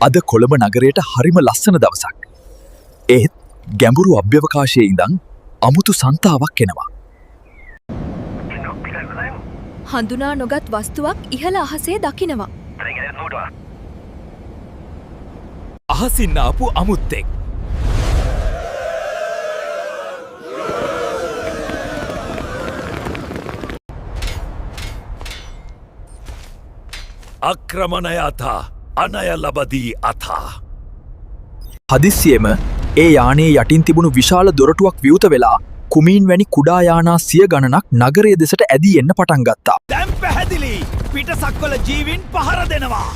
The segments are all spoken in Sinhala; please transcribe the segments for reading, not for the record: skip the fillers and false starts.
අද කොළඹ නගරයට හරිම ලස්සන දවසක්. ඒත් ගැඹුරු අභ්‍යවකාශයේ ඉඳන් අමුතු සන්තාවක් එනවා. හඳුනා නොගත් වස්තුවක් ඉහළ අහසේ දකිනවා. අහසින් ආපු අමුත්තෙක්. අක්‍රමණය අතා අනය ලබදී අතා. හදිස්සියෙම ඒ යානයේ යටින් තිබුණු විශාල දොරටුවක් විවෘත වෙලා කුමීන් වැනි කුඩා යානා සිය ගණනක් නගරය දෙසට ඇදී එන්න පටන් ගත්තා. දැන් පැහැදිලි පිටසක්වල ජීවින් පහර දෙනවා.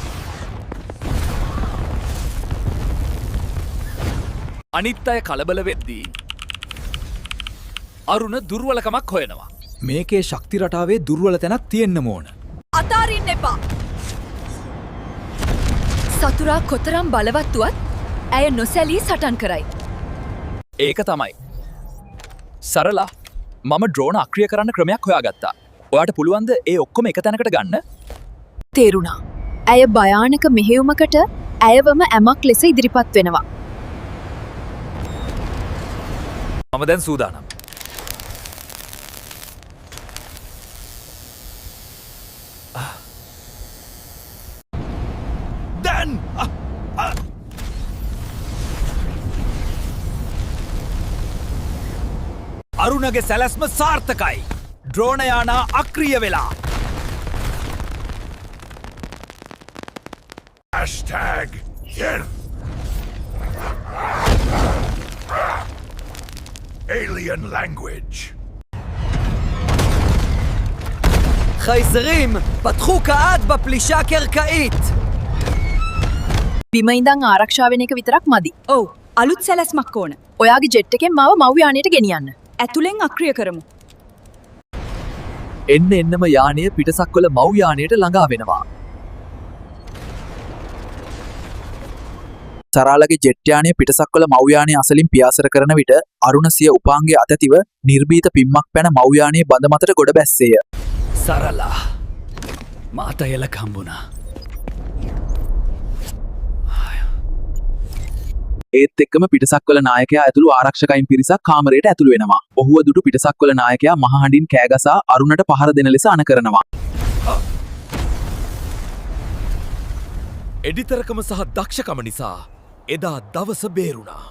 අනිත් අය කලබල වෙද්දී අරුණ දුර්වලකමක් හොයනවා. මේකේ ශක්ති රටාවේ දුර්වල තැනක් තියෙන්න ඕන. අතාරින්න එපා. සතුරා කොතරම් බලවත් වුවත් ඇය නොසැලී සටන් කරයි. ඒක තමයි. සරලා මම ඩ්‍රෝන අක්‍රිය කරන්න ක්‍රමයක් හොයාගත්තා. ඔයාට පුළුවන්ද ඒ ඔක්කොම එක තැනකට ගන්න? තේරුණා. ඇය භයානක මෙහෙයුමකට ඇයවම ඇමක් ලෙස ඉදිරිපත් වෙනවා. මම දැන් සූදානම්. දැන් අරුණගේ සැලැස්ම සාර්ථකයි. ඩ්‍රෝන යානා අක්‍රිය වෙලා. #here alien language. חייזרים, פתחו כעת בפלישה קרקעית! බිම ඉඳන් ආරක්ෂා වෙන එක විතරක් මදි. ඔව් අලුත් සැලැස්මක් ඕන. ඔයාගේ ජෙට් එකෙන් මාව මව් යානයට ගෙනියන්න. ඇතුලෙන් අක්‍රිය කරමු. එන්න එන්නම යානය පිටසක්වල මව් යානයට ළඟා වෙනවා. සරාලගේ ජෙට් යානය පිටසක්වල මව් යානය අසලින් පියාසර කරන විට අරුණ සිය උපාංගය අතතිව නිර්භීත පිම්මක් පැන මව් යානයේ බඳ මතට ගොඩ බැස්සේය. සරලා මාත එල කම්බුණා. ඒත් එක්කම පිටසක්වල නායකයා ඇතුළු ආරක්ෂකයින් පිරිසක් කාමරයට ඇතුළු වෙනවා. ඔහුව දුටු පිටසක්වල නායකයා මහහඬින් කෑගසා අරුණට පහර දෙන ලෙස අණ කරනවා. එඩිතරකම සහ දක්ෂකම නිසා එදා දවස බේරුණා.